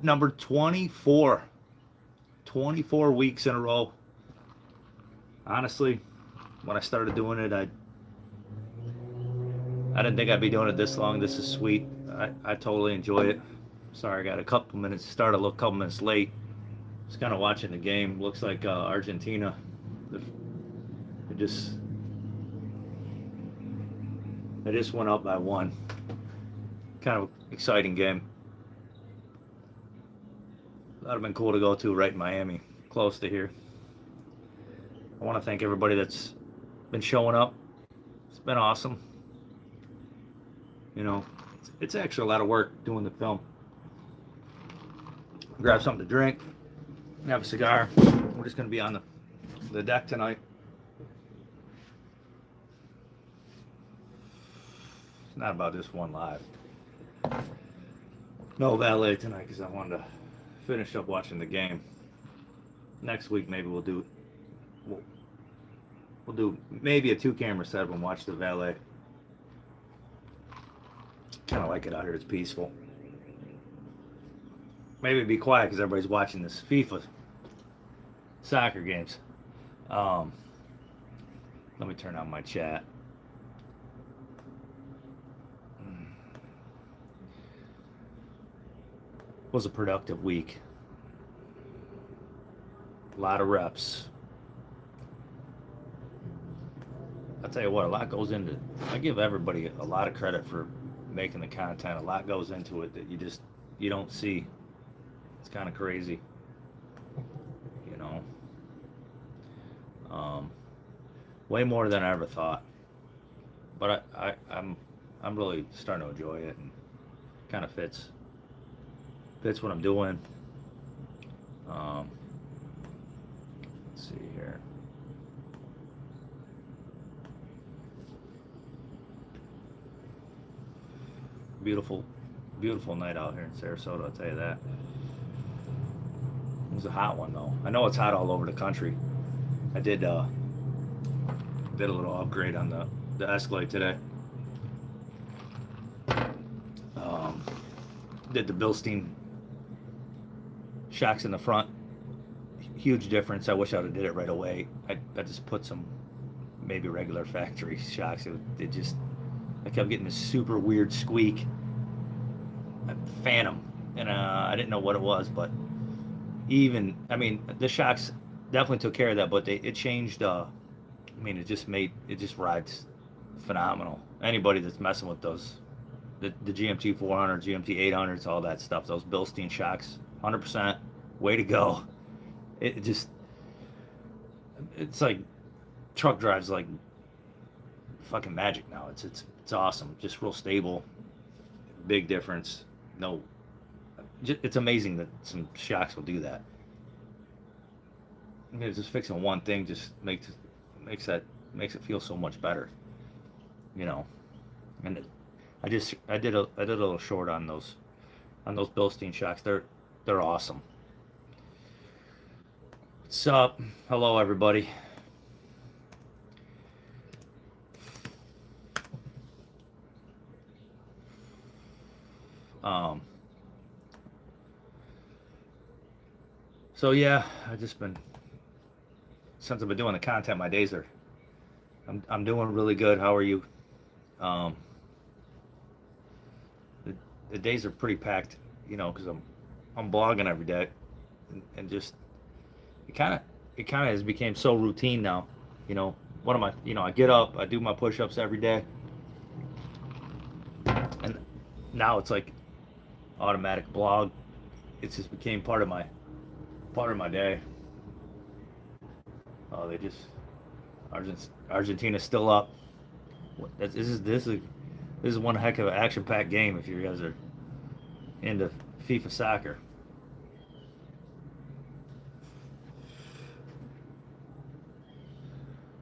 number 24. 24 weeks in a row. Honestly, when I started doing it, I didn't think I'd be doing it this long. This is sweet. I totally enjoy it. Sorry, I got a couple minutes. Started a little couple minutes late. Just kind of watching the game. Looks like Argentina. It just went up by one. Kind of exciting game. That'd have been cool to go to right in Miami, close to here. I want to thank everybody that's been showing up. It's been awesome. You know, it's actually a lot of work doing the film. Grab something to drink, have a cigar. We're just going to be on the deck tonight. It's not about this one live. No valet tonight because I wanted to finish up watching the game. Next week maybe we'll do maybe a 2-camera setup and watch the valet. Kind of like it out here. It's peaceful. Maybe be quiet because everybody's watching this FIFA soccer games. Let me turn on my chat. Was a productive week. A lot of reps. I'll tell you what, a lot goes into. I give everybody a lot of credit for making the content. A lot goes into it that you don't see. It's kind of crazy, you know. Way more than I ever thought. But I'm really starting to enjoy it, and kind of fits what I'm doing. Let's see here. Beautiful night out here in Sarasota, I'll tell you that. It was a hot one though. I know it's hot all over the country. I did a little upgrade on the Escalade today. Did the Bilstein shocks in the front. Huge difference. I wish I would have did it right away. I just put some maybe regular factory shocks. I kept getting this super weird squeak. Phantom. And I didn't know what it was, but the shocks definitely took care of that, but it changed. It just rides phenomenal. Anybody that's messing with those, the GMT 400, GMT 800s, all that stuff, those Bilstein shocks, 100%, way to go. It's like truck drives like fucking magic now. It's awesome. Just real stable. Big difference. No, it's amazing that some shocks will do that. Just fixing one thing just makes it feel so much better, you know. And I did a little short on those Bilstein shocks. They're awesome. What's up? Hello, everybody. So yeah, since I've been doing the content, my days I'm doing really good. How are you? The days are pretty packed, you know, because I'm blogging every day, and just it kind of has become so routine now. You know, I get up, I do my push-ups every day, and now it's like automatic blog. It just became part of my day. Oh, Argentina's still up. This is one heck of an action-packed game if you guys are into FIFA soccer.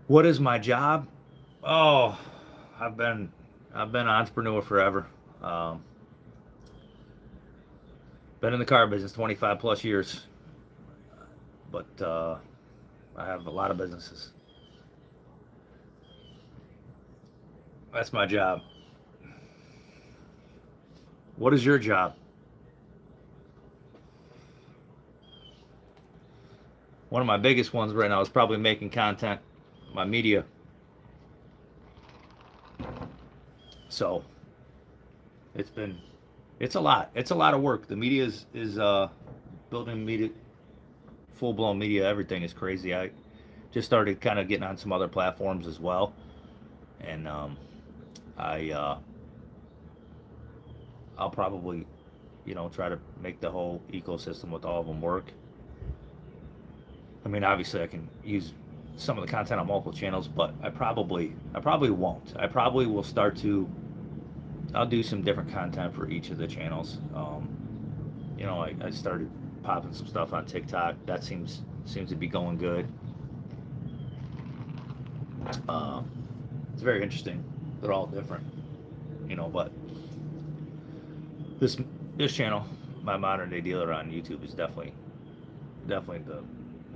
What is my job? Oh, I've been an entrepreneur forever. Been in the car business 25 plus years, but I have a lot of businesses. That's my job. What is your job? one of my biggest ones right now is probably making content, my media. So it's been, it's a lot. It's a lot of work. The media is building media, full blown media. Everything is crazy. I just started kind of getting on some other platforms as well, and I I'll probably, try to make the whole ecosystem with all of them work. I mean, obviously, I can use some of the content on multiple channels, but I probably won't. I probably will start to. I'll do some different content for each of the channels. I started popping some stuff on TikTok. That seems to be going good. Uh, it's very interesting. They're all different, but this this channel, my modern day dealer on YouTube, is definitely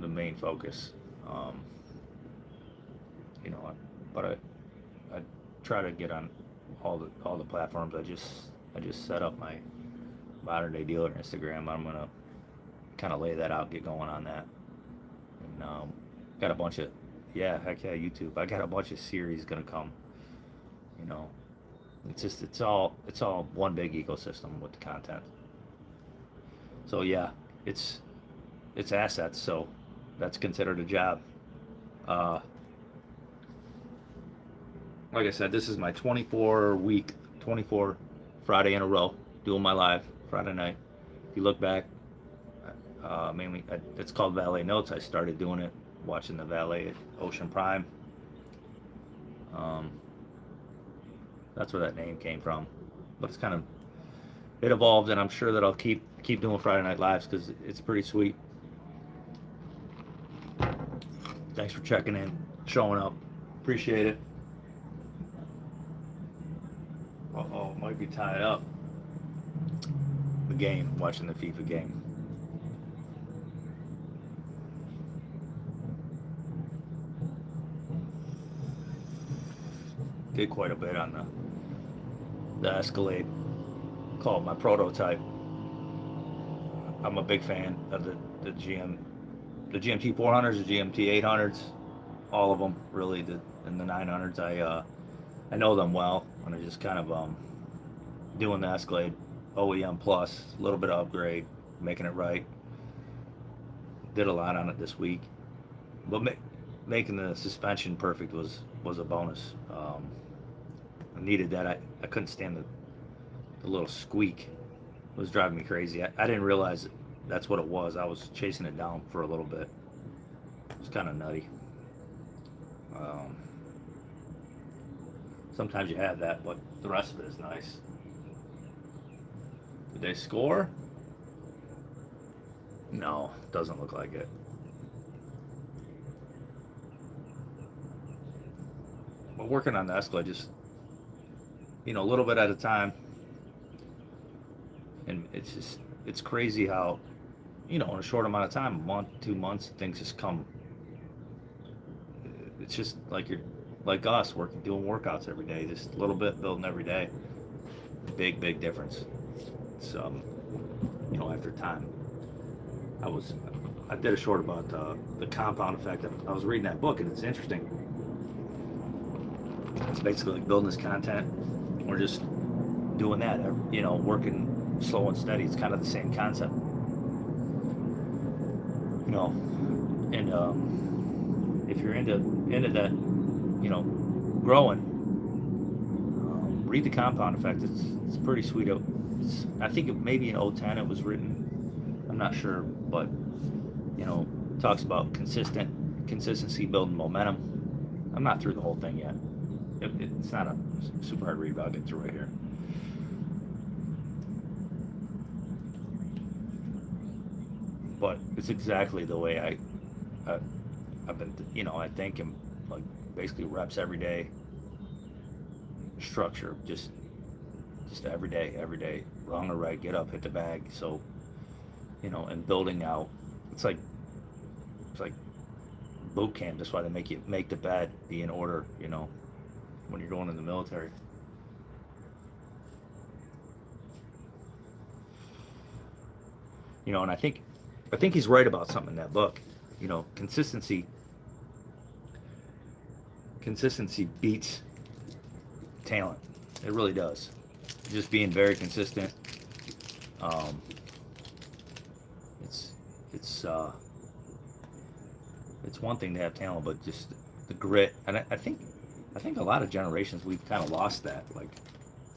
the main focus. Um, you know, but I try to get on all the platforms. I just set up my modern day dealer Instagram. I'm gonna kind of lay that out, get going on that, and got a bunch of heck yeah, YouTube. I got a bunch of series gonna come. You know, it's all one big ecosystem with the content. So yeah, it's assets. So that's considered a job. Uh, like I said, this is my 24 Friday in a row doing my live Friday night. If you look back, mainly it's called Valet Notes. I started doing it watching the Valet at Ocean Prime. Um, that's where that name came from. But it evolved, and I'm sure that I'll keep doing Friday night lives because it's pretty sweet. Thanks for checking in, showing up. Appreciate it. Uh-oh, might be tied up. The game, watching the FIFA game. Did quite a bit on the Escalade. Called my prototype. I'm a big fan of the GMT 400s, the GMT 800s, all of them really. And the 900s, I know them well, and I just kind of doing the Escalade OEM plus, a little bit of upgrade, making it right. Did a lot on it this week, but making the suspension perfect was a bonus. I needed that. I couldn't stand the little squeak. It was driving me crazy. I didn't realize that's what it was. I was chasing it down for a little bit. It was kind of nutty. Um, Sometimes you have that, but the rest of it is nice. Did they score? No, doesn't look like it. But working on the Escalade, just a little bit at a time, and it's crazy how in a short amount of time, a month, 2 months, things just come. It's just like you're like us doing workouts every day, just a little bit building every day. Big difference. It's after time. I did a short about the compound effect. I was reading that book, and it's interesting. It's basically like building this content. We're just doing that, working slow and steady. It's kind of the same concept, and if you're into that, growing, read the compound effect. It's pretty sweet. I think maybe in '10 it was written. I'm not sure, but talks about consistency, building momentum. I'm not through the whole thing yet. It's not a super hard read, but I'll get through it here. But it's exactly the way I've been, I think in like basically reps every day, structure, just every day, wrong or right, get up, hit the bag. So, and building out, it's like boot camp. That's why they make you make the bed, be in order, when you're going in the military. And I think he's right about something in that book. You know, consistency beats talent. It really does. Just being very consistent. Um, it's it's uh, it's one thing to have talent, but just the grit. And I think a lot of generations we've kind of lost that. Like,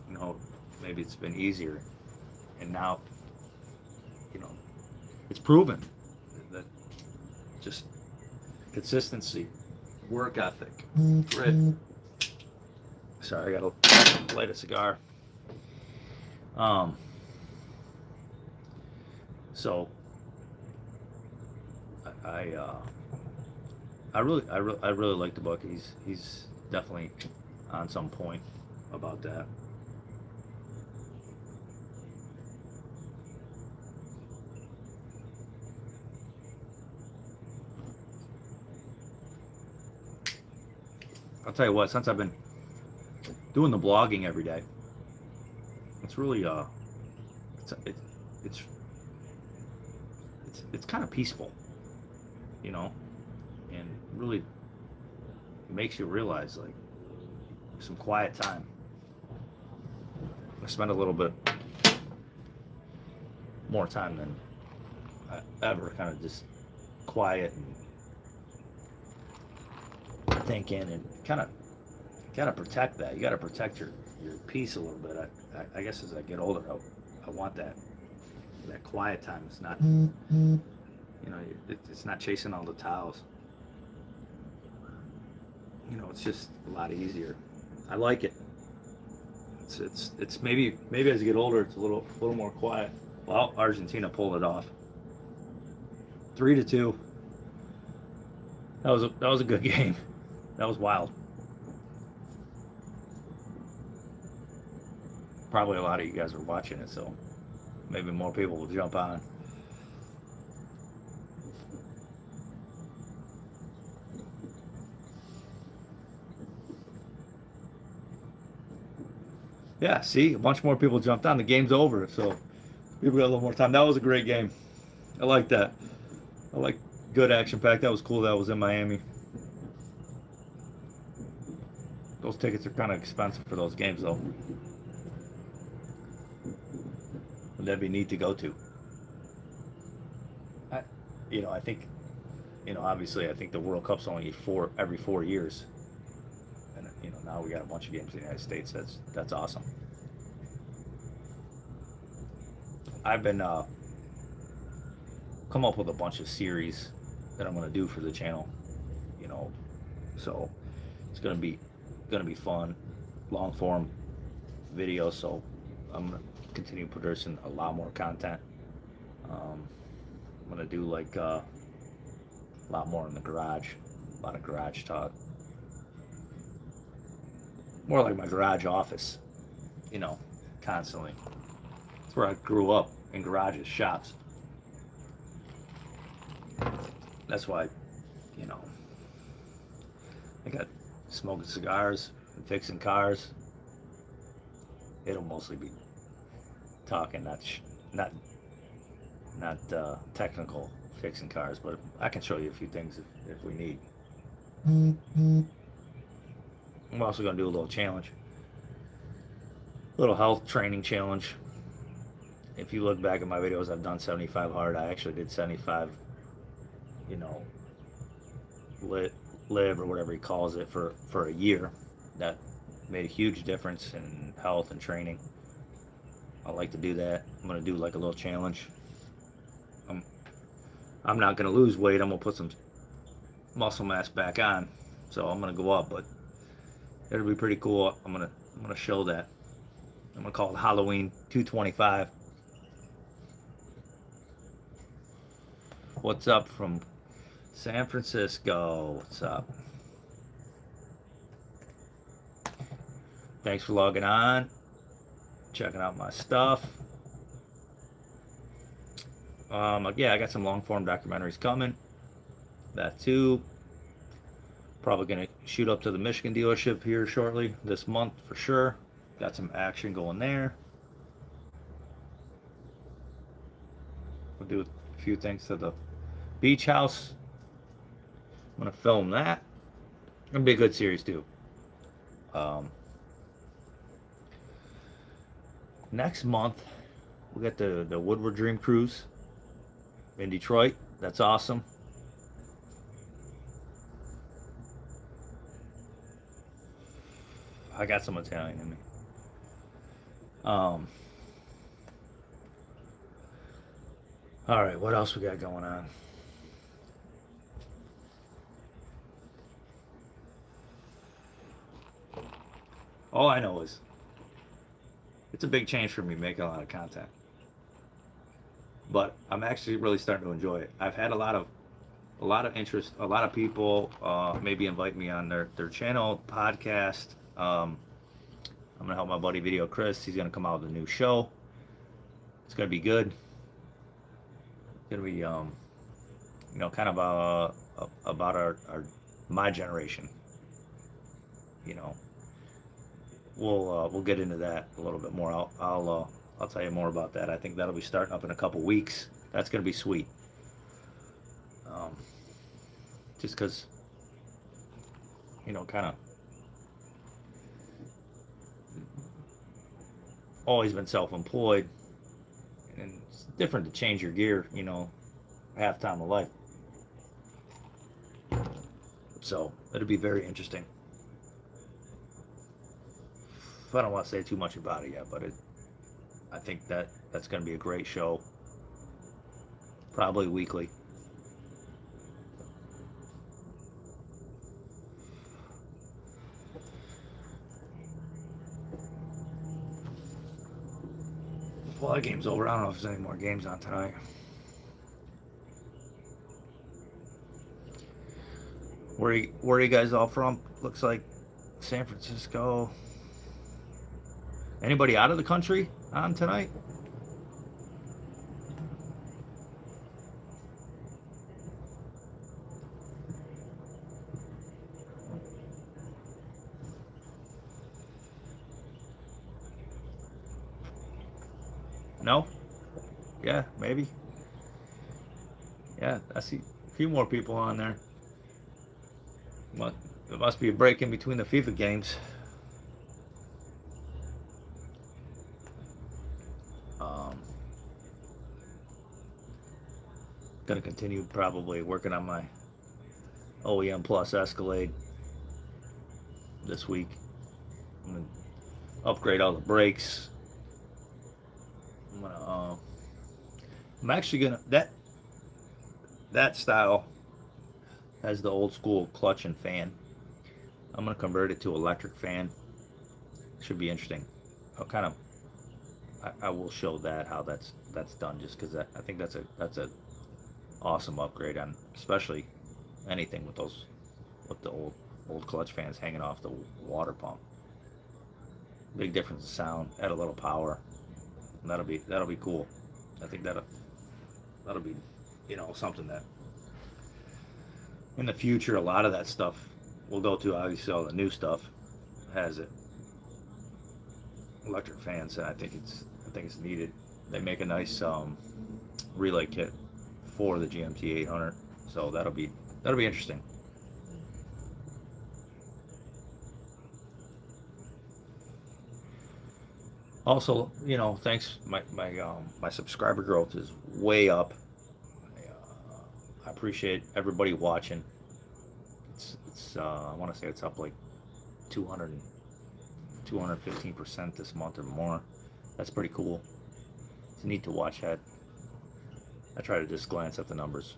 you know, maybe it's been easier, and now, you know, it's proven that just consistency, work ethic, grit. Sorry, I gotta light a cigar. Um, so I I really like the book. He's definitely on some point about that. I'll tell you what, since I've been doing the blogging every day, it's really it's it, it's it's kind of peaceful, you know, and really makes you realize like some quiet time. I spend a little bit more time than I ever, kind of just quiet and thinking, and kind of gotta protect that. You gotta protect your peace a little bit. I guess as I get older, I want that quiet time. It's not, you know, it's not chasing all the towels. You know, it's just a lot easier. I like it. It's maybe as you get older, it's a little more quiet. Well, Argentina pulled it off, 3-2. That was a good game. That was wild. Probably a lot of you guys are watching it, so maybe more people will jump on. Yeah, see, a bunch more people jumped on. The game's over, so people got a little more time. That was a great game. I like that. I like good action pack. That was cool. That was in Miami. Those tickets are kind of expensive for those games, though. But that'd be neat to go to. I, you know, I think, you know, obviously, I think the World Cup's only every 4 years, and you know, now we got a bunch of games in the United States. That's awesome. I've been come up with a bunch of series that I'm gonna do for the channel. You know, so it's gonna be fun, long form videos. So I'm gonna continue producing a lot more content. I'm gonna do like a lot more in the garage, a lot of garage talk, more like my garage office. You know, constantly. It's where I grew up, in garages, shops. That's why, you know, I got smoking cigars and fixing cars. It'll mostly be talking, not technical fixing cars, but I can show you a few things if we need. I'm also gonna do a little challenge, a little health training challenge. If you look back at my videos, I've done 75 hard. I actually did 75, you know, live or whatever he calls it for a year. That made a huge difference in health and training. I like to do that. I'm gonna do like a little challenge. I'm not gonna lose weight. I'm gonna put some muscle mass back on, so I'm gonna go up. But it'll be pretty cool. I'm gonna show that. I'm gonna call it Halloween 225. What's up from San Francisco? What's up? Thanks for logging on, checking out my stuff. Yeah, I got some long form documentaries coming. That too. Probably gonna shoot up to the Michigan dealership here shortly this month for sure. Got some action going there. We'll do a few things to the beach house I'm gonna film that. It'll be a good series too. Um, Next month we got the Woodward Dream Cruise in Detroit. That's awesome. I got some Italian in me. Um, all right, what else we got going on? All I know is it's a big change for me making a lot of content, but I'm actually really starting to enjoy it. I've had a lot of interest, a lot of people maybe invite me on their channel podcast. I'm gonna help my buddy Video Chris. He's gonna come out with a new show. It's gonna be good. It's gonna be kind of about our my generation. You know, we'll get into that a little bit more. I'll tell you more about that. I think that'll be starting up in a couple weeks. That's gonna be sweet. Um, just because kind of always been self-employed, and it's different to change your gear. Half time of life. So it'll be very interesting. I don't want to say too much about it yet, but I think that's going to be a great show. Probably weekly. Well, that game's over. I don't know if there's any more games on tonight. Where are you guys all from? Looks like San Francisco. Anybody out of the country on tonight? No? Yeah, maybe. Yeah, I see a few more people on there. Well, there must be a break in between the FIFA games. Gonna continue probably working on my OEM Plus Escalade this week. I'm gonna upgrade all the brakes. I'm actually gonna that style has the old school clutch and fan. I'm gonna convert it to electric fan. Should be interesting. I will show that how that's done, just because I think that's a awesome upgrade on, especially anything with the old clutch fans hanging off the water pump. Big difference in sound. Add a little power. And that'll be cool. I think that'll be something that in the future a lot of that stuff will go to. Obviously, all the new stuff has it. Electric fans, and I think it's needed. They make a nice relay kit for the GMT 800, so that'll be interesting. Also, thanks, my subscriber growth is way up. I appreciate everybody watching. It's I want to say it's up like 215% this month or more. That's pretty cool. It's neat to watch that. I try to just glance at the numbers,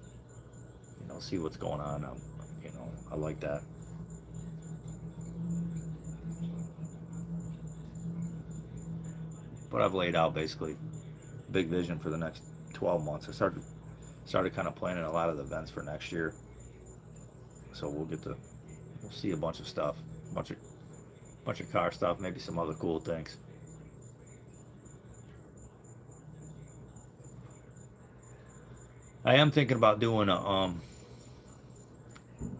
see what's going on. I like that. But I've laid out basically big vision for the next 12 months. I started kind of planning a lot of the events for next year. So we'll see a bunch of stuff, bunch of car stuff, maybe some other cool things. I am thinking about doing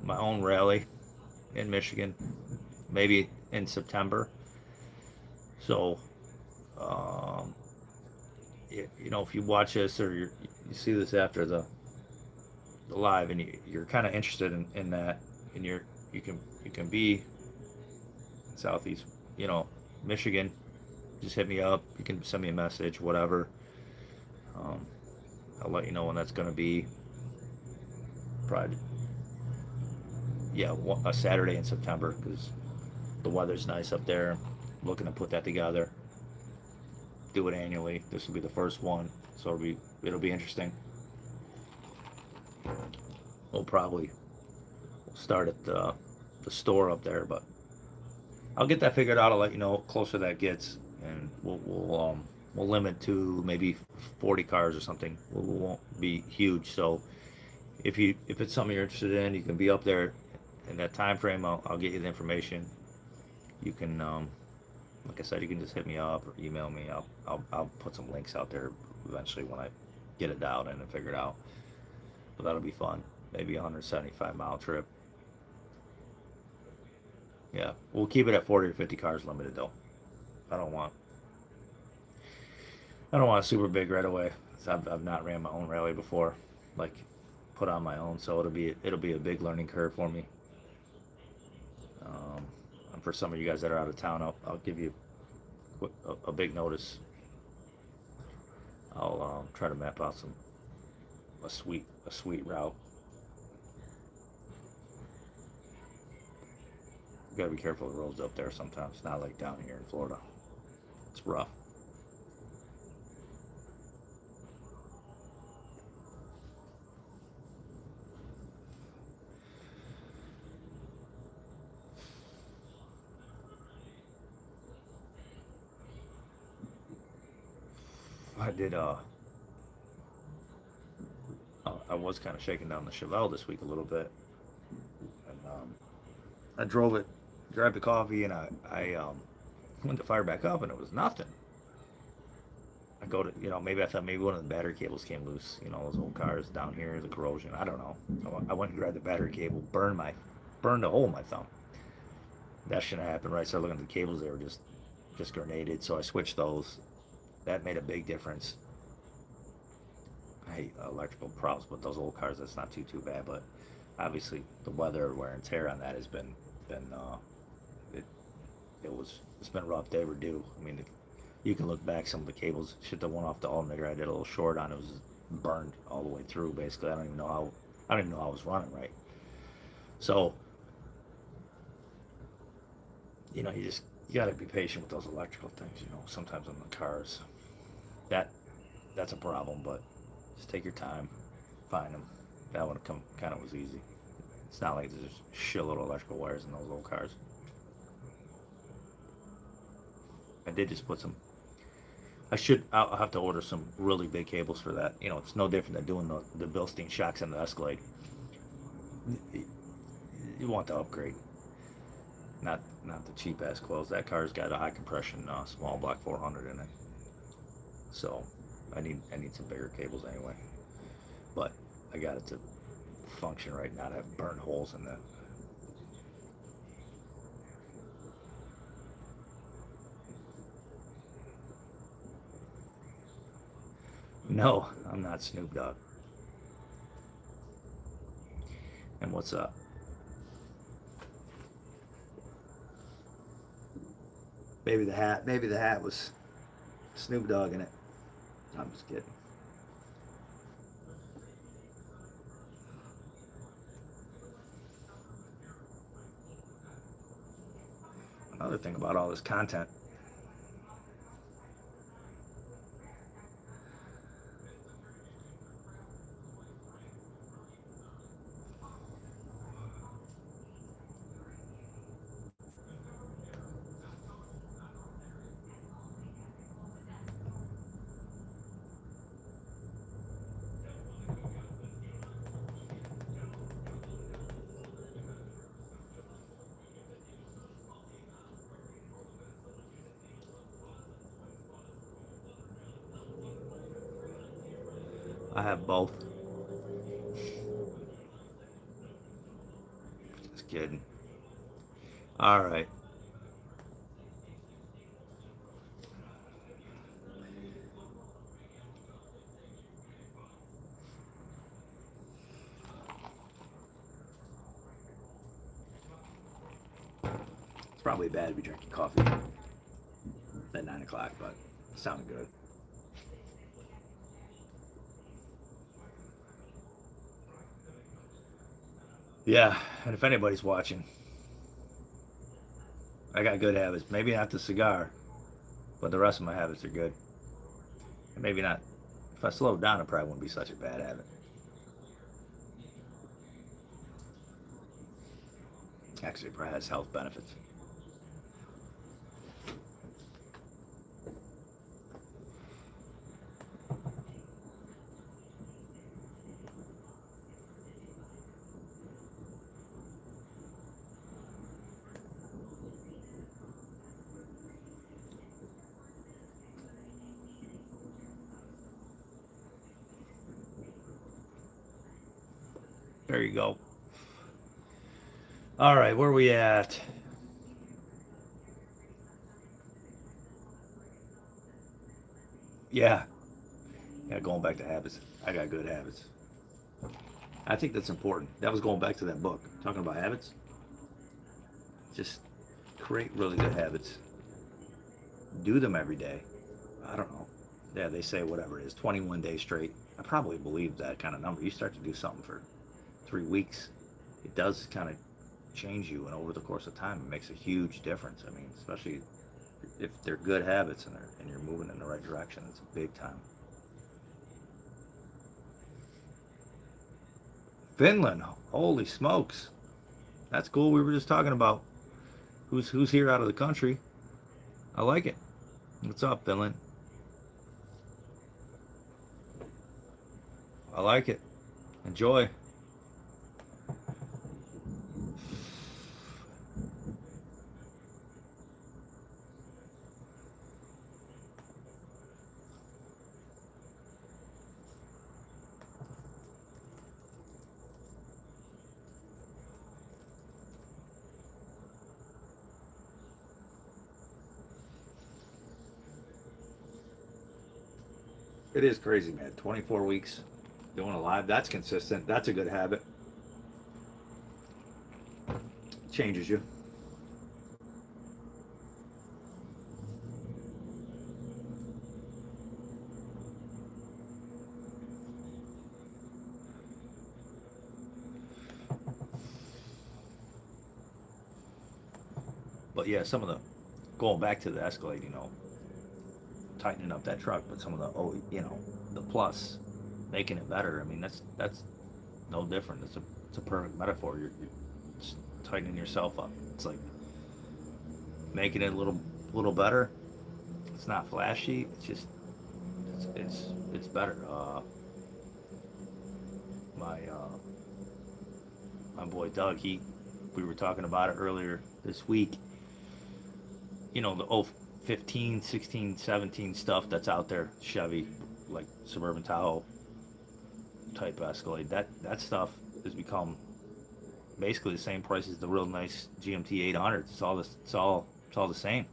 my own rally in Michigan, maybe in September. So, if you watch this or you see this after the live, and you're kind of interested in that, and you can be southeast, you know, Michigan, just hit me up. You can send me a message, whatever. Um, I'll let you know when that's going to be. Probably, yeah, a Saturday in September because the weather's nice up there. Looking to put that together. Do it annually. This will be the first one, so it'll be interesting. We'll probably start at the store up there, but I'll get that figured out. I'll let you know closer that gets, and we'll limit to maybe 40 cars or something. We won't be huge, so if it's something you're interested in, you can be up there in that time frame. I'll get you the information. You can, like I said, you can just hit me up or email me. I'll put some links out there eventually when I get it down and figure it out. But that'll be fun. Maybe a 175-mile trip. Yeah, we'll keep it at 40 or 50 cars limited though. I don't want I don't want super big right away. 'Cause I've not ran my own rally before, like put on my own, so it'll be a big learning curve for me. Um, and for some of you guys that are out of town, I'll give you a big notice. I'll try to map out a sweet route. You gotta be careful of the roads up there sometimes. Not like down here in Florida. It's rough. I did. I was kind of shaking down the Chevelle this week a little bit, and I drove it, grabbed the coffee, and I went to fire back up, and it was nothing. I go to, maybe I thought maybe one of the battery cables came loose. Those old cars down here, the corrosion. I don't know. I went and grabbed the battery cable, burned a hole in my thumb. That shouldn't happen, right? So I looked at the cables; they were just grenaded. So I switched those. That made a big difference. I hate electrical problems, but those old cars, that's not too bad. But obviously, the weather, wear and tear on that has been it it's been rough. They were due. I mean, you can look back some of the cables. Shit, the one off the alternator I did a little short on. It was burned all the way through. Basically, I don't even know how I was running right. So you gotta be patient with those electrical things. Sometimes on the cars, that that's a problem. But just take your time, find them. That one kind of was easy. It's not like there's a shitload of electrical wires in those old cars. I did just put some. I'll have to order some really big cables for that. It's no different than doing the Bilstein shocks on the Escalade. You want the upgrade, not the cheap ass coils. That car's got a high compression small block 400 in it, so I need some bigger cables anyway. But I got it to function right, not have burnt holes in that. No, I'm not Snoop Dogg. And what's up? Maybe the hat was Snoop Dogg in it. I'm just kidding. Another thing about all this content, I have both. Just kidding. All right. It's probably bad to be drinking coffee at 9 o'clock, but it sounded good. Yeah, and if anybody's watching, I got good habits. Maybe not the cigar, but the rest of my habits are good. And maybe not. If I slowed down, it probably wouldn't be such a bad habit. Actually, it probably has health benefits. There you go. All right, where are we at? Yeah, yeah, going back to habits. I got good habits. I think that's important. That was going back to that book, talking about habits. Just create really good habits. Do them every day. I don't know. Yeah, they say whatever it is, 21 days straight. I probably believe that kind of number. You start to do something for 3 weeks, it does kind of change you, and over the course of time, it makes a huge difference. I mean, especially if they're good habits and you're moving in the right direction, it's a big time. Finland, holy smokes, that's cool. We were just talking about who's here out of the country. I like it. What's up, Finland? I like it. Enjoy. It is crazy, man. 24 weeks doing a live. That's consistent. That's a good habit. Changes you. But yeah, some of the going back to the Escalade, tightening up that truck, but some of the the plus, making it better. I mean, that's no different. It's a perfect metaphor. You're just tightening yourself up. It's like making it a little better. It's not flashy. It's just it's better. My boy Doug, we were talking about it earlier this week. The 15, 16, 17 stuff that's out there, Chevy, like Suburban Tahoe type Escalade, that stuff has become basically the same price as the real nice GMT 800. It's all the same.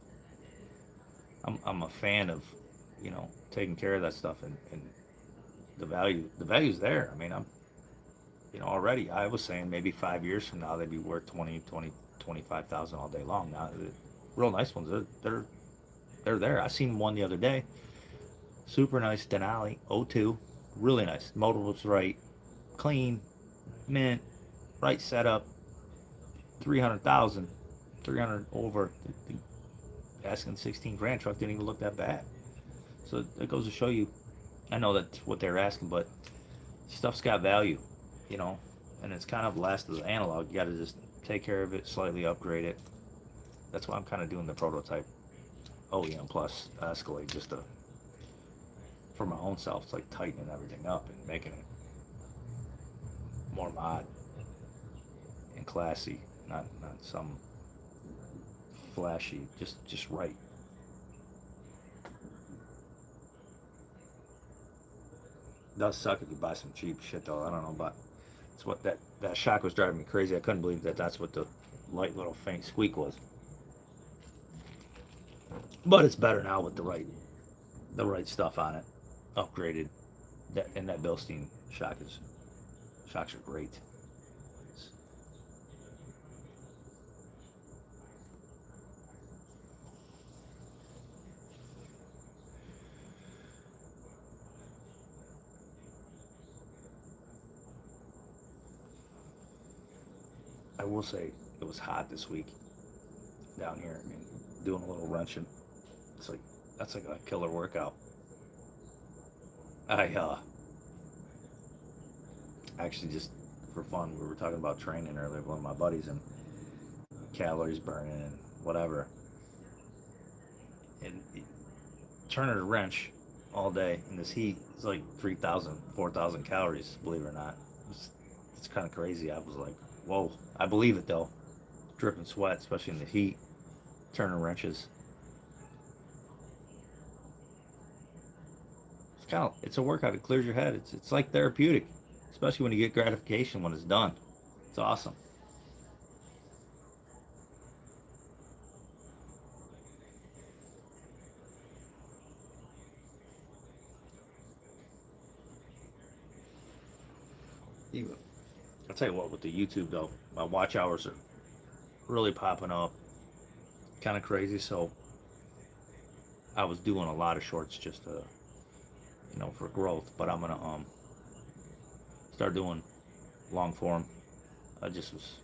I'm a fan of taking care of that stuff, and the value's there. I mean, I'm already, I was saying maybe 5 years from now they'd be worth 25,000 all day long. Now the real nice ones, they're there. I seen one the other day, super nice Denali '02, really nice. Motor was right, clean, mint, right setup, 300,000, 300 over. Asking 16 grand truck didn't even look that bad. So it goes to show you. I know that's what they're asking, but stuff's got value, you know, and it's kind of last of the analog. You got to just take care of it, slightly upgrade it. That's why I'm kind of doing the prototype OEM plus Escalade, just to, for my own self. It's like tightening everything up and making it more mod and classy, not some flashy, just right. It does suck if you buy some cheap shit though. I don't know, but it's what that shock was driving me crazy. I couldn't believe that's what the light little faint squeak was. But it's better now with the right stuff on it, upgraded. That Bilstein shocks are great. I will say it was hot this week down here. I mean, doing a little wrenching. It's like that's like a killer workout. I actually just for fun we were talking about training earlier with one of my buddies and calories burning and whatever. And turning a wrench all day in this heat is like 3,000, 4,000 calories, believe it or not. It's kind of crazy. I was like, whoa. I believe it though. Dripping sweat, especially in the heat, turning wrenches. It's a workout. It clears your head. It's like therapeutic, especially when you get gratification when it's done. It's awesome. Even, I'll tell you what, with the YouTube though, my watch hours are really popping up. Kind of crazy. So I was doing a lot of shorts just to, for growth. But I'm gonna start doing long form. I just was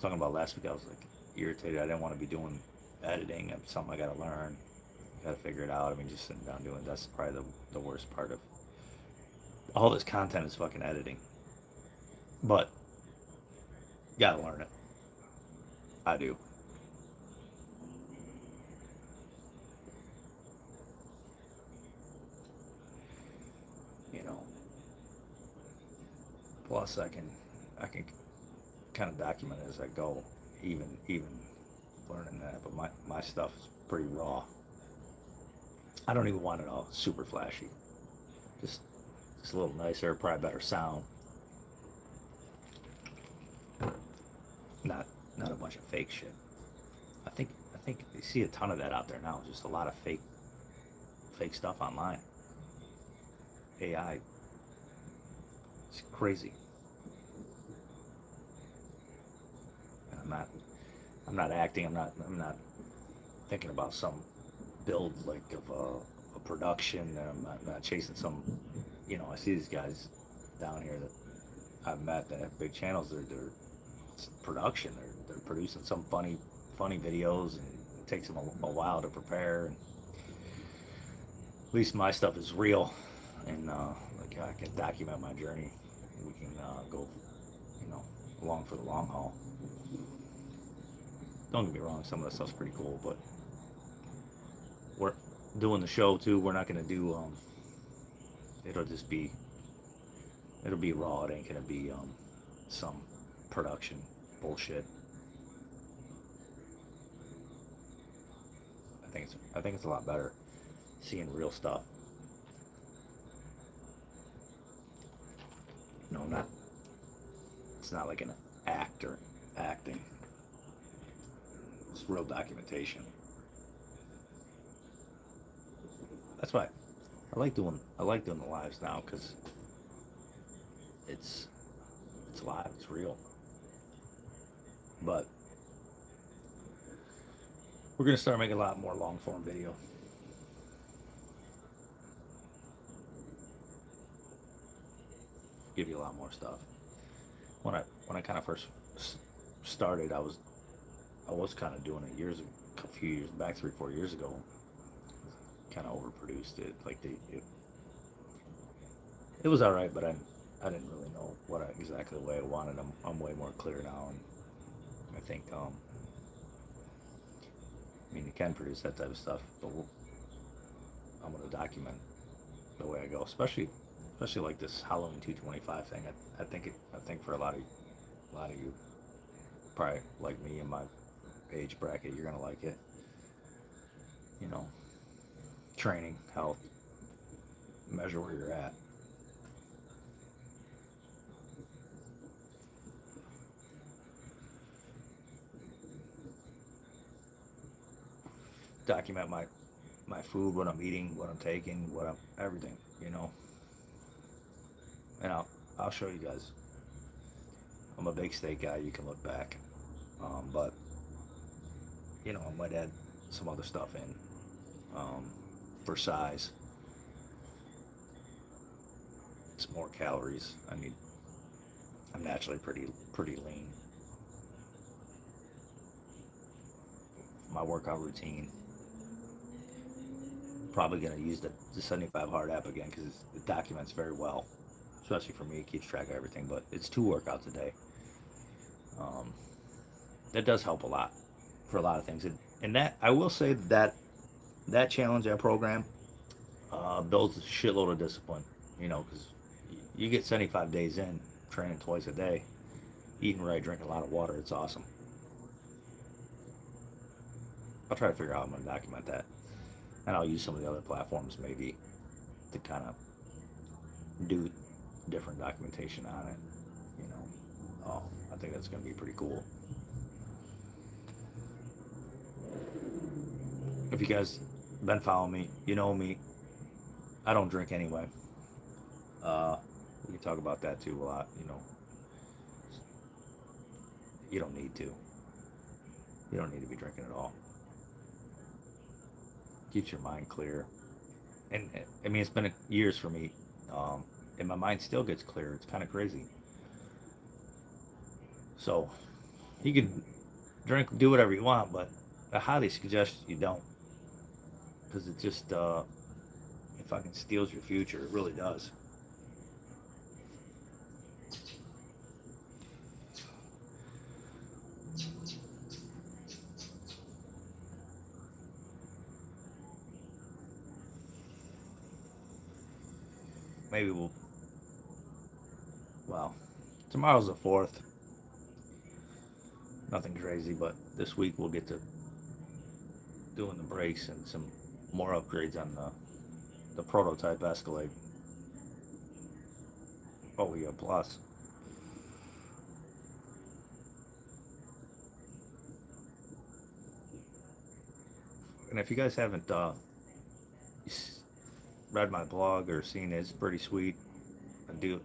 talking about last week. I was like irritated. I didn't want to be doing editing. It's something I got to learn. Got to figure it out. I mean, just sitting down doing that's probably the worst part of all this content is fucking editing. But gotta learn it. I do. You know. Plus, I can kind of document it as I go. Even learning that, but my stuff is pretty raw. I don't even want it all super flashy. Just a little nicer, probably better sound. Not a bunch of fake shit. I think you see a ton of that out there now. Just a lot of fake stuff online. AI. It's crazy. And I'm not acting. I'm not thinking about some build like of a production. I'm not chasing some. I see these guys down here that I've met that have big channels. They're it's production. They're producing some funny videos, and it takes them a while to prepare. And at least my stuff is real, and like I can document my journey. We can go, along for the long haul. Don't get me wrong, some of that stuff's pretty cool, but we're doing the show too. We're not gonna do. It'll be raw. It ain't gonna be some production bullshit. I think it's a lot better seeing real stuff. No, not. It's not like an actor acting. It's real documentation. That's why I like doing the lives now because it's live, it's real. But we're gonna start making a lot more long form video. Give you a lot more stuff. When I kind of first started, I was kind of doing it a few years back, 3-4 years ago. Kind of overproduced it. Like it was all right, but I didn't really know exactly the way I wanted. I'm way more clear now, and I think you can produce that type of stuff, but I'm gonna document the way I go, especially like this Halloween 225 thing. I think for a lot of you, probably like me in my age bracket, you're gonna like it. Training, health, measure where you're at. Document my food, what I'm eating, what I'm taking, everything, And I'll show you guys. I'm a big steak guy. You can look back, but I might add some other stuff in for size. It's more calories. I mean, I'm naturally pretty lean, my workout routine. Probably going to use the 75 hard app again because it documents very well, especially for me. It keeps track of everything, but it's 2 workouts a day. Um, that does help a lot for a lot of things. And that, I will say that challenge, that program, builds a shitload of discipline, because you get 75 days in, training twice a day, eating right, drinking a lot of water. It's awesome. I'll try to figure out how I'm going to document that. And I'll use some of the other platforms maybe to kind of do different documentation on it. I think that's going to be pretty cool. If you guys been following me, you know me. I don't drink anyway. We can talk about that too a lot. You don't need to. You don't need to be drinking at all. Keeps your mind clear. And I mean, it's been years for me, and my mind still gets clear. It's kind of crazy. So you can drink, do whatever you want, but I highly suggest you don't, because it just it fucking steals your future. It really does. Maybe well, tomorrow's the 4th. Nothing crazy, but this week we'll get to doing the brakes and some more upgrades on the prototype Escalade. Oh, yeah, plus. And if you guys haven't read my blog or seen it, it's pretty sweet. I do,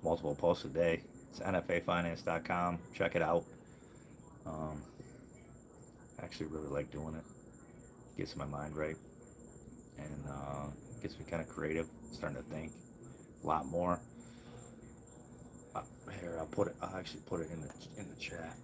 multiple posts a day. It's nfafinance.com. Check it out. I actually really like doing it. Gets my mind right. And gets me kind of creative. Starting to think a lot more. Here, I'll actually put it in the chat.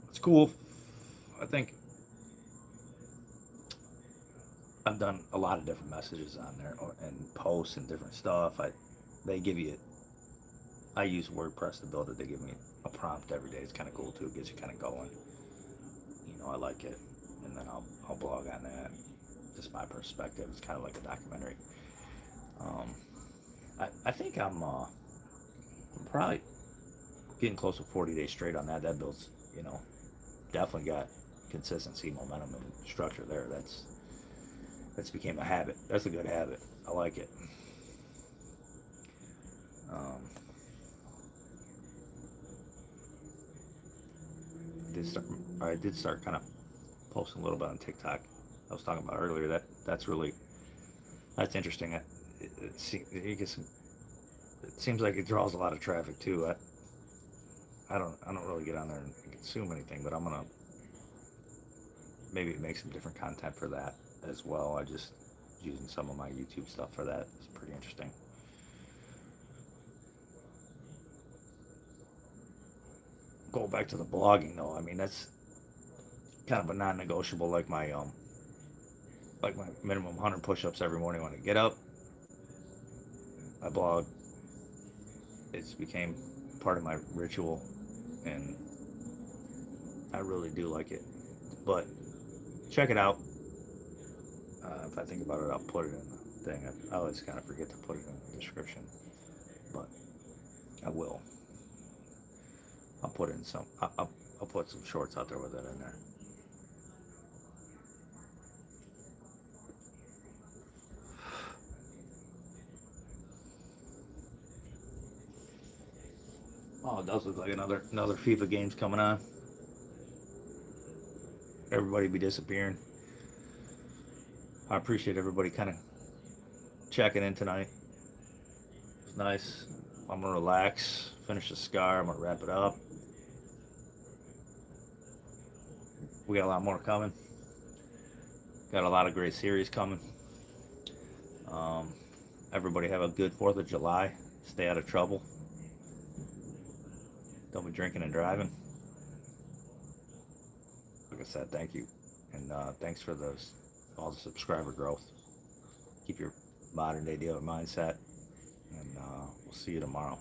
It's cool. I think I've done a lot of different messages on there and posts and different stuff. They give you, I use WordPress to build it. They give me a prompt every day. It's kind of cool too. It gets you kind of going. I like it. And then I'll blog on that. Just my perspective. It's kind of like a documentary. I think I'm probably getting close to 40 days straight on that. That builds, definitely got consistency, momentum, and structure there. That's became a habit. That's a good habit. I like it. I did start kind of posting a little bit on TikTok. I was talking about earlier. That's interesting. It seems like it draws a lot of traffic too. I don't really get on there and consume anything, but I'm gonna maybe make some different content for that as well. I just using some of my YouTube stuff for that. It's pretty interesting. Go back to the blogging though. I mean, that's kind of a non-negotiable, like my minimum 100 push-ups every morning when I get up. I blog. It's became part of my ritual, and I really do like it. But check it out. If I think about it, I'll put it in the thing. I always kind of forget to put it in the description, but I will. I'll put in some. I'll put some shorts out there with it in there. Oh, it does look like another FIFA game's coming on. Everybody be disappearing. I appreciate everybody kind of checking in tonight. It's nice. I'm gonna relax, finish the scar. I'm gonna wrap it up. We got a lot more coming. Got a lot of great series coming. Um, Everybody have a good 4th of July. Stay out of trouble. Don't be drinking and driving. Like I said, thank you. And thanks for all the subscriber growth. Keep your modern day dealer mindset. And we'll see you tomorrow.